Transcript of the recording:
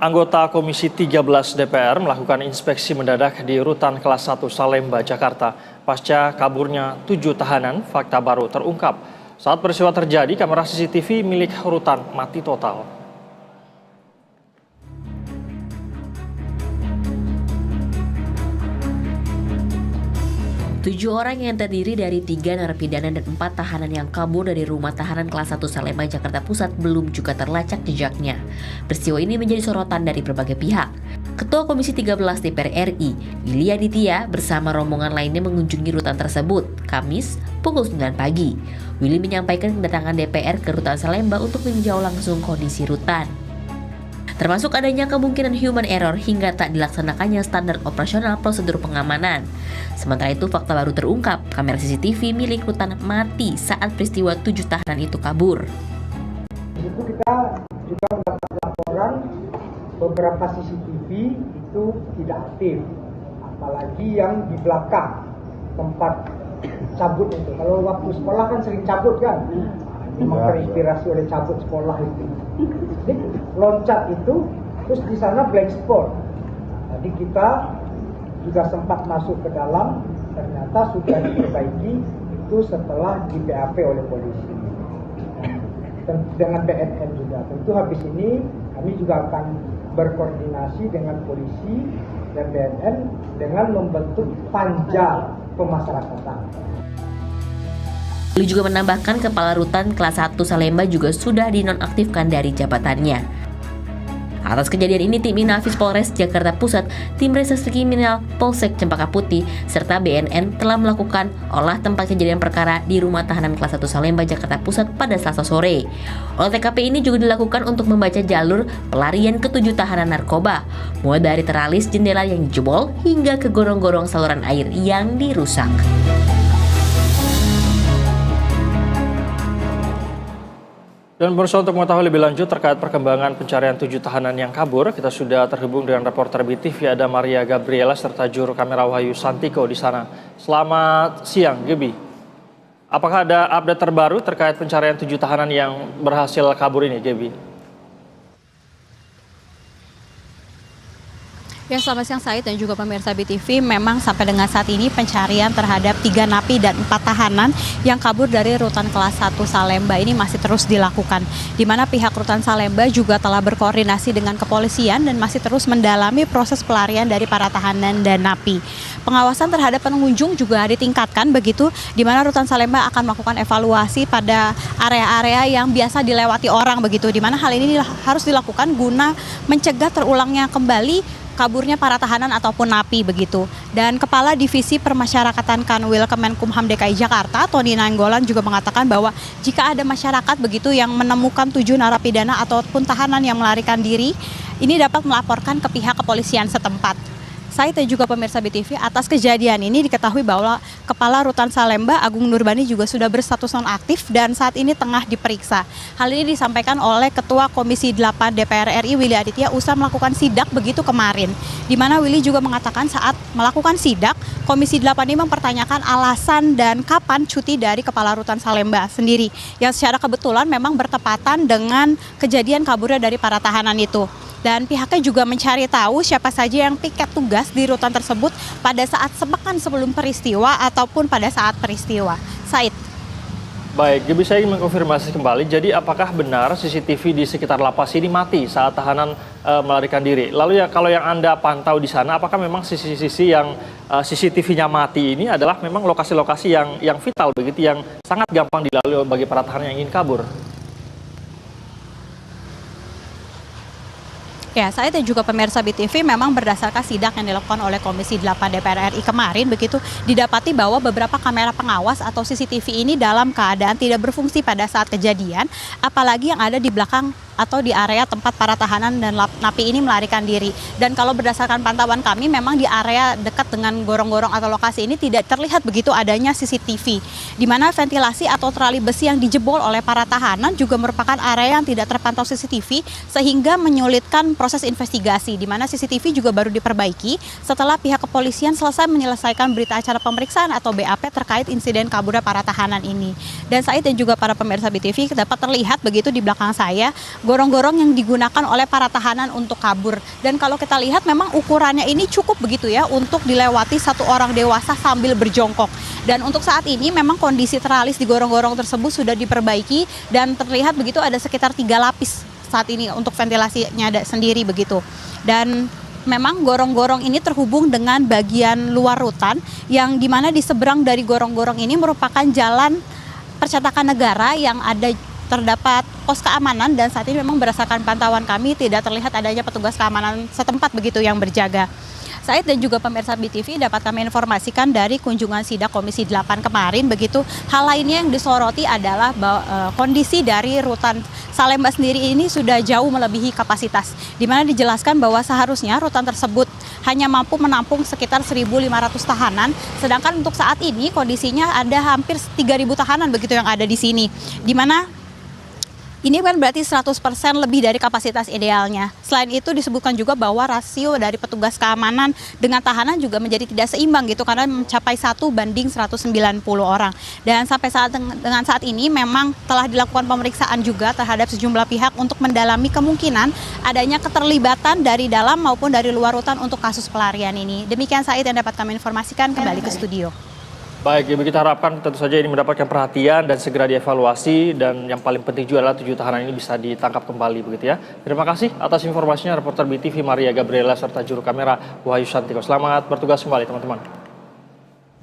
Anggota Komisi 13 DPR melakukan inspeksi mendadak di rutan kelas 1 Salemba, Jakarta. Pasca kaburnya 7 tahanan, fakta baru terungkap. Saat peristiwa terjadi, kamera CCTV milik rutan mati total. 7 orang yang terdiri dari 3 narapidana dan 4 tahanan yang kabur dari rumah tahanan kelas 1 Salemba, Jakarta Pusat belum juga terlacak jejaknya. Peristiwa ini menjadi sorotan dari berbagai pihak. Ketua Komisi 13 DPR RI, Willy Aditya, bersama rombongan lainnya mengunjungi rutan tersebut, Kamis pukul 9 pagi. Willy menyampaikan kedatangan DPR ke rutan Salemba untuk meninjau langsung kondisi rutan, termasuk adanya kemungkinan human error hingga tak dilaksanakannya standar operasional prosedur pengamanan. Sementara itu, fakta baru terungkap, kamera CCTV milik rutan mati saat peristiwa 7 tahanan itu kabur. Itu kita juga mendapat laporan beberapa CCTV itu tidak aktif, apalagi yang di belakang tempat cabut itu. Kalau waktu sekolah kan sering cabut kan, memang terinspirasi oleh cabut sekolah itu. Jadi loncat itu, terus di sana blank spot. Jadi kita juga sempat masuk ke dalam, ternyata sudah diperbaiki itu setelah di BAP oleh polisi. Dengan BNN juga. Tentu habis ini kami juga akan berkoordinasi dengan polisi dan BNN dengan membentuk panja pemasyarakatan. Willy juga menambahkan Kepala Rutan kelas 1 Salemba juga sudah dinonaktifkan dari jabatannya. Atas kejadian ini, tim Inafis Polres Jakarta Pusat, tim Reserse Kriminal Polsek Cempaka Putih, serta BNN telah melakukan olah tempat kejadian perkara di rumah tahanan kelas 1 Salemba, Jakarta Pusat pada Selasa sore. Olah TKP ini juga dilakukan untuk membaca jalur pelarian ke-7 tahanan narkoba, mulai dari teralis jendela yang dijebol hingga ke gorong-gorong saluran air yang dirusak. Dan pemirsa, untuk mengetahui lebih lanjut terkait perkembangan pencarian 7 tahanan yang kabur, kita sudah terhubung dengan reporter BTV ada Maria Gabriela serta juru kamera Wahyu Santiko di sana. Selamat siang, Gebi. Apakah ada update terbaru terkait pencarian 7 tahanan yang berhasil kabur ini, Gebi? Ya, selamat siang Said dan juga pemirsa BTV. Memang sampai dengan saat ini pencarian terhadap 3 napi dan 4 tahanan yang kabur dari rutan kelas 1 Salemba ini masih terus dilakukan. Di mana pihak rutan Salemba juga telah berkoordinasi dengan kepolisian dan masih terus mendalami proses pelarian dari para tahanan dan napi. Pengawasan terhadap pengunjung juga ditingkatkan begitu, di mana rutan Salemba akan melakukan evaluasi pada area-area yang biasa dilewati orang begitu. Di mana hal ini harus dilakukan guna mencegah terulangnya kembali kaburnya para tahanan ataupun napi begitu. Dan Kepala Divisi Permasyarakatan Kanwil Kemenkumham DKI Jakarta, Tony Nainggolan, juga mengatakan bahwa jika ada masyarakat begitu yang menemukan 7 narapidana ataupun tahanan yang melarikan diri, ini dapat melaporkan ke pihak kepolisian setempat. Saya dan juga pemirsa BTV, atas kejadian ini diketahui bahwa Kepala Rutan Salemba Agung Nurbani juga sudah berstatus nonaktif dan saat ini tengah diperiksa. Hal ini disampaikan oleh Ketua Komisi 8 DPR RI Willy Aditya usai melakukan sidak begitu kemarin. Di mana Willy juga mengatakan saat melakukan sidak, Komisi 8 ini mempertanyakan alasan dan kapan cuti dari Kepala Rutan Salemba sendiri, yang secara kebetulan memang bertepatan dengan kejadian kaburnya dari para tahanan itu. Dan pihaknya juga mencari tahu siapa saja yang piket tugas di rutan tersebut pada saat sepekan sebelum peristiwa ataupun pada saat peristiwa. Said. Baik, Gebi, saya ingin mengkonfirmasi kembali. Jadi apakah benar CCTV di sekitar lapas ini mati saat tahanan melarikan diri? Lalu ya, kalau yang Anda pantau di sana, apakah memang sisi-sisi yang CCTV-nya mati ini adalah memang lokasi-lokasi yang vital begitu, yang sangat gampang dilalui bagi para tahanan yang ingin kabur? Ya, saya dan juga pemirsa BTV, memang berdasarkan sidak yang dilakukan oleh Komisi 8 DPR RI kemarin begitu, didapati bahwa beberapa kamera pengawas atau CCTV ini dalam keadaan tidak berfungsi pada saat kejadian, apalagi yang ada di belakang atau di area tempat para tahanan dan napi ini melarikan diri. Dan kalau berdasarkan pantauan kami, memang di area dekat dengan gorong-gorong atau lokasi ini tidak terlihat begitu adanya CCTV, di mana ventilasi atau trali besi yang dijebol oleh para tahanan juga merupakan area yang tidak terpantau CCTV, sehingga menyulitkan proses investigasi, di mana CCTV juga baru diperbaiki setelah pihak kepolisian selesai menyelesaikan berita acara pemeriksaan atau BAP terkait insiden kaburnya para tahanan ini. Dan Said dan juga para pemirsa BTV, dapat terlihat begitu di belakang saya, gorong-gorong yang digunakan oleh para tahanan untuk kabur. Dan kalau kita lihat memang ukurannya ini cukup begitu ya untuk dilewati satu orang dewasa sambil berjongkok. Dan untuk saat ini memang kondisi teralis di gorong-gorong tersebut sudah diperbaiki dan terlihat begitu ada sekitar 3 lapis saat ini untuk ventilasinya ada sendiri begitu. Dan memang gorong-gorong ini terhubung dengan bagian luar rutan yang dimana di seberang dari gorong-gorong ini merupakan jalan percetakan negara yang terdapat pos keamanan dan saat ini memang berdasarkan pantauan kami tidak terlihat adanya petugas keamanan setempat begitu yang berjaga. Said dan juga pemirsa BTV dapat kami informasikan dari kunjungan sidak Komisi 8 kemarin begitu. Hal lainnya yang disoroti adalah kondisi dari rutan Salemba sendiri ini sudah jauh melebihi kapasitas. Di mana dijelaskan bahwa seharusnya rutan tersebut hanya mampu menampung sekitar 1.500 tahanan. Sedangkan untuk saat ini kondisinya ada hampir 3.000 tahanan begitu yang ada di sini. Di mana ini kan berarti 100% lebih dari kapasitas idealnya. Selain itu disebutkan juga bahwa rasio dari petugas keamanan dengan tahanan juga menjadi tidak seimbang gitu karena mencapai 1:190 orang. Dan sampai dengan saat ini memang telah dilakukan pemeriksaan juga terhadap sejumlah pihak untuk mendalami kemungkinan adanya keterlibatan dari dalam maupun dari luar rutan untuk kasus pelarian ini. Demikian Said yang dapat kami informasikan, kembali ke studio. Baik, Ibu, kita harapkan tentu saja ini mendapatkan perhatian dan segera dievaluasi dan yang paling penting juga adalah 7 tahanan ini bisa ditangkap kembali begitu ya. Terima kasih atas informasinya reporter BTV Maria Gabriela serta juru kamera Wahyu Santiko. Selamat bertugas kembali teman-teman.